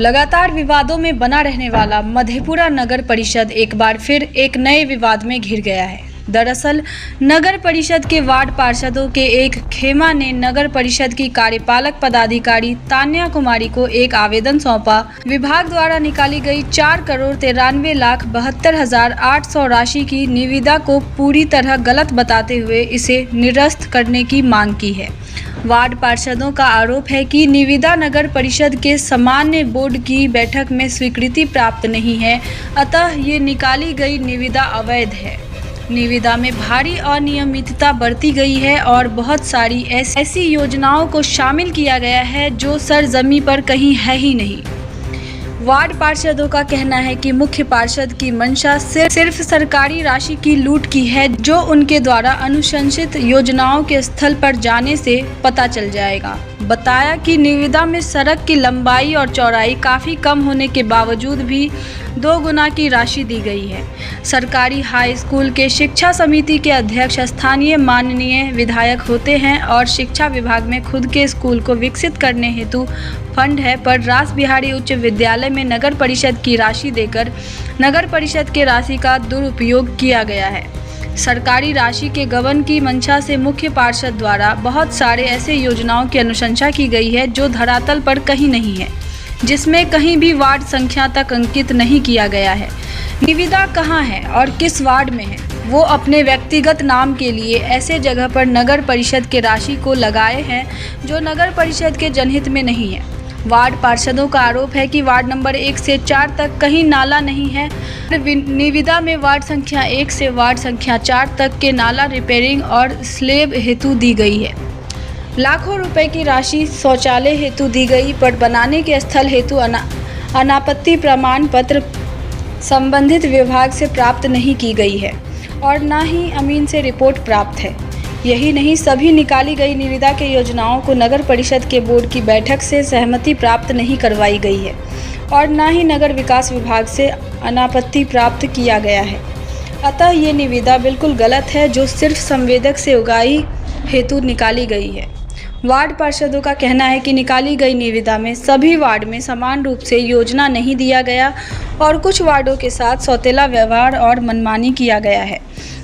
लगातार विवादों में बना रहने वाला मधेपुरा नगर परिषद एक बार फिर एक नए विवाद में घिर गया है। दरअसल नगर परिषद के वार्ड पार्षदों के एक खेमा ने नगर परिषद की कार्यपालक पदाधिकारी तान्या कुमारी को एक आवेदन सौंपा। विभाग द्वारा निकाली गई 4,93,72,800 राशि की निविदा को पूरी तरह गलत बताते हुए इसे निरस्त करने की मांग की है। वार्ड पार्षदों का आरोप है कि निविदा नगर परिषद के सामान्य बोर्ड की बैठक में स्वीकृति प्राप्त नहीं है, अतः ये निकाली गई निविदा अवैध है। निविदा में भारी अनियमितता बरती गई है और बहुत सारी ऐसी योजनाओं को शामिल किया गया है जो सरजमी पर कहीं है ही नहीं। वार्ड पार्षदों का कहना है कि मुख्य पार्षद की मंशा सिर्फ सरकारी राशि की लूट की है, जो उनके द्वारा अनुशंसित योजनाओं के स्थल पर जाने से पता चल जाएगा। बताया कि निविदा में सड़क की लंबाई और चौड़ाई काफ़ी कम होने के बावजूद भी 2 गुना की राशि दी गई है। सरकारी हाई स्कूल के शिक्षा समिति के अध्यक्ष स्थानीय माननीय विधायक होते हैं और शिक्षा विभाग में खुद के स्कूल को विकसित करने हेतु फंड है, पर रास बिहारी उच्च विद्यालय में नगर परिषद की राशि देकर नगर परिषद के राशि का दुरुपयोग किया गया है। सरकारी राशि के गबन की मंशा से मुख्य पार्षद द्वारा बहुत सारे ऐसे योजनाओं की अनुशंसा की गई है जो धरातल पर कहीं नहीं है, जिसमें कहीं भी वार्ड संख्या तक अंकित नहीं किया गया है। निविदा कहाँ है और किस वार्ड में है, वो अपने व्यक्तिगत नाम के लिए ऐसे जगह पर नगर परिषद के राशि को लगाए हैं जो नगर परिषद के जनहित में नहीं है। वार्ड पार्षदों का आरोप है कि वार्ड नंबर 1 से 4 तक कहीं नाला नहीं है। निविदा में वार्ड संख्या 1 से वार्ड संख्या 4 तक के नाला रिपेयरिंग और स्लेब हेतु दी गई है। लाखों रुपए की राशि शौचालय हेतु दी गई, पर बनाने के स्थल हेतु अनापत्ति प्रमाण पत्र संबंधित विभाग से प्राप्त नहीं की गई है और न ही अमीन से रिपोर्ट प्राप्त है। यही नहीं, सभी निकाली गई निविदा के योजनाओं को नगर परिषद के बोर्ड की बैठक से सहमति प्राप्त नहीं करवाई गई है और न ही नगर विकास विभाग से अनापत्ति प्राप्त किया गया है। अतः ये निविदा बिल्कुल गलत है, जो सिर्फ संवेदक से उगाही हेतु निकाली गई है। वार्ड पार्षदों का कहना है कि निकाली गई निविदा में सभी वार्ड में समान रूप से योजना नहीं दिया गया और कुछ वार्डों के साथ सौतेला व्यवहार और मनमानी किया गया है।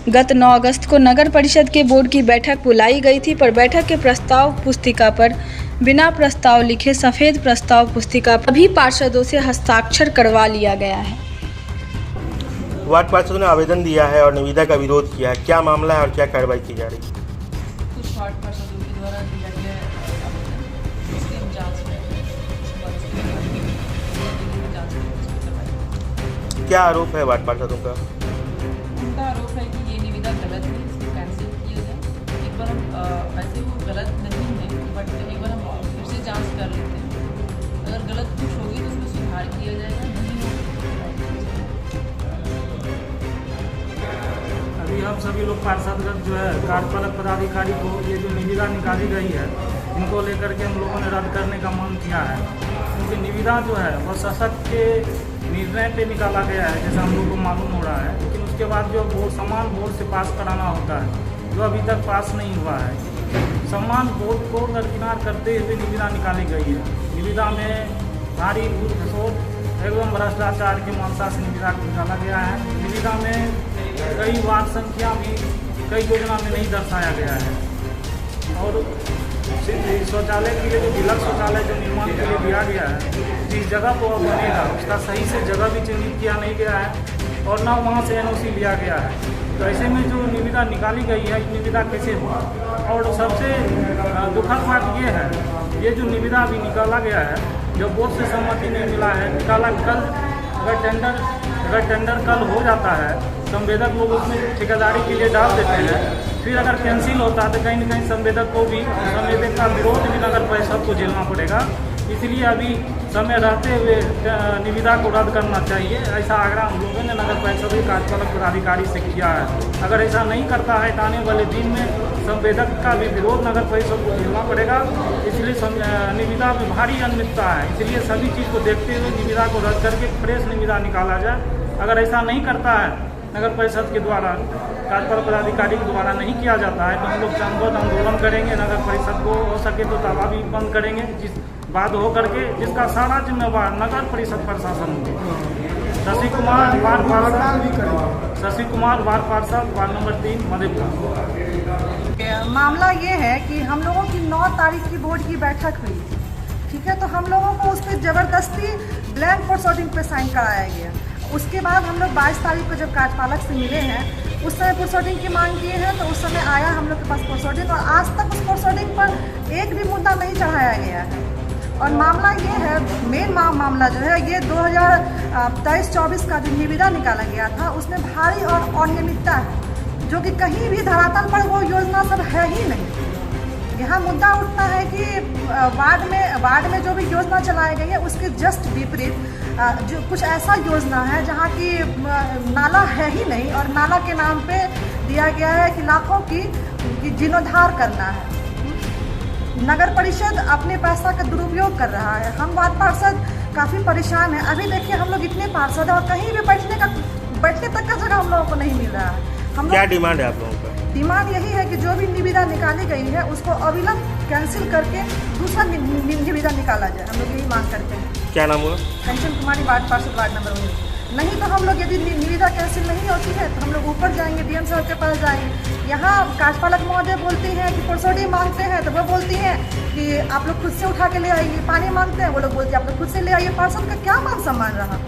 गत 9 अगस्त को नगर परिषद के बोर्ड की बैठक बुलाई गई थी, पर बैठक के प्रस्ताव पुस्तिका पर बिना प्रस्ताव लिखे सफ़ेद प्रस्ताव पुस्तिका पर सभी पार्षदों से हस्ताक्षर करवा लिया गया है। वार्ड पार्षदों ने आवेदन दिया है और निविदा का विरोध किया है, क्या मामला है और क्या कार्रवाई की जा रही है? कुछ वार्ड पार्षदों के द्वारा दिया गया आवेदन, इसकी हम जांच में क्या आरोप है वार्ड पार्षदों का? उनका आरोप है कि ये निविदा गलत है, इसको कैंसिल किया जाए। एक बार हम वैसे वो गलत नहीं है, बट एक बार हम फिर से जांच कर लेते हैं। अगर गलत कुछ होगी तो उसमें सुधार किया जाएगा, नहीं होगी। अभी हम सभी लोग पार्षदगण जो है कार्यपालक पदाधिकारी को ये जो निविदा निकाली गई है, इनको लेकर के हम लोगों ने रद्द करने का मांग किया है, क्योंकि निविदा जो है वो शासक के निर्णय पे निकाला गया है, जैसा हम लोग को मालूम हो रहा है। लेकिन उसके बाद जो बोर्ड समान बोर्ड से पास कराना होता है, जो अभी तक पास नहीं हुआ है, समान बोर्ड को दरकिनार करते हुए निविदा निकाली गई है। निविदा में भारी घूस एवं भ्रष्टाचार की मंशा से निविदा को निकाला गया है। निविदा में कई वार्ड संख्या भी कई योजना में नहीं दर्शाया गया है और शौचालय के लिए जो डिलक्स शौचालय जो निर्माण के लिए दिया गया है, जिस जगह को अब बनेगा उसका सही से जगह भी चिन्हित किया नहीं गया है और ना वहाँ से NOC लिया गया है। तो ऐसे में जो निविदा निकाली गई है, निविदा कैसे हुआ? और सबसे दुखद बात ये है, ये जो निविदा अभी निकाला गया है, जब बोर्ड से सहमति नहीं मिला है, निकाला कल अगर टेंडर कल हो जाता है, संवेदक लोग उसमें ठेकेदारी के लिए डाल देते हैं, फिर अगर कैंसिल होता है तो कहीं ना कहीं संवेदक को भी संवेदक का विरोध भी नगर परिषद को झेलना पड़ेगा। इसलिए अभी समय रहते हुए निविदा को रद्द करना चाहिए, ऐसा आग्रह हम लोगों ने नगर परिषद के कार्यपालक पदाधिकारी से किया है। अगर ऐसा नहीं करता है तो आने वाले दिन में संवेदक का भी विरोध नगर परिषद को झेलना पड़ेगा। इसलिए निविदा में भारी अनियमितता है, इसलिए सभी चीज़ को देखते हुए निविदा को रद्द करके फ्रेश निविदा निकाला जाए। अगर ऐसा नहीं करता है नगर परिषद के द्वारा, कार्यपालक पदाधिकारी के द्वारा नहीं किया जाता है, तो हम लोग संबद्ध आंदोलन करेंगे। नगर परिषद को हो सके तो ताला भी बंद करेंगे, बाद हो करके जिसका सारा जिम्मेवार नगर परिषद प्रशासन होगी। शशि कुमार वार्ड पार्षद वार्ड नंबर 3 मधेपुरा। मामला ये है कि हम लोगों की 9 तारीख की बोर्ड की बैठक हुई थी, ठीक है। तो हम लोगों को उस पर ज़बरदस्ती ब्लैंक फॉर शॉटिंग पे साइन कराया गया। उसके बाद हम लोग 22 तारीख को जब कार्यपालक से मिले हैं, उस समय फॉरशॉटिंग की मांग किए हैं, तो उस समय आया हम लोग के पास फॉरशॉटिंग, और आज तक उस फॉरशॉटिंग पर एक भी मुद्दा नहीं चढ़ाया गया है। और मामला ये है, मेन मामला जो है ये 2023-24 का जो निविदा निकाला गया था, उसमें भारी और अनियमितता है, जो कि कहीं भी धरातल पर वो योजना सब है ही नहीं। यहाँ मुद्दा उठता है कि वार्ड में जो भी योजना चलाई गई है, उसके जस्ट विपरीत जो कुछ ऐसा योजना है जहाँ की नाला है ही नहीं, और नाला के नाम पे दिया गया है कि लाखों की जीर्णोद्धार करना है। नगर परिषद अपने पैसा का दुरुपयोग कर रहा है। हम वार्ड पार्षद काफ़ी परेशान हैं। अभी देखिए हम लोग इतने पार्षद हैं और कहीं भी बैठने तक का जगह हम लोगों को नहीं मिल रहा है। क्या डिमांड है आप लोगों का? डिमांड यही है कि जो भी निविदा निकाली गई है उसको अविलंब कैंसिल करके दूसरा निविदा निकाला जाए। हम लोग यही मांग करते हैं। क्या नाम हुआ? कंचन कुमारी, वार्ड पार्षद वार्ड नंबर 1। नहीं तो हम लोग यदि निविदा कैंसिल नहीं होती है तो हम लोग ऊपर जाएंगे, डीएम साहब के पास जाएंगे। यहाँ कार्यपालक महोदय बोलती हैं कि फॉरशॉटिंग मांगते हैं तो वो बोलती हैं कि आप लोग खुद से उठा के ले आइए। पानी मांगते हैं, वो लोग बोलते हैं आप लोग खुद से ले आइए। पार्षद का क्या मान सम्मान रहा?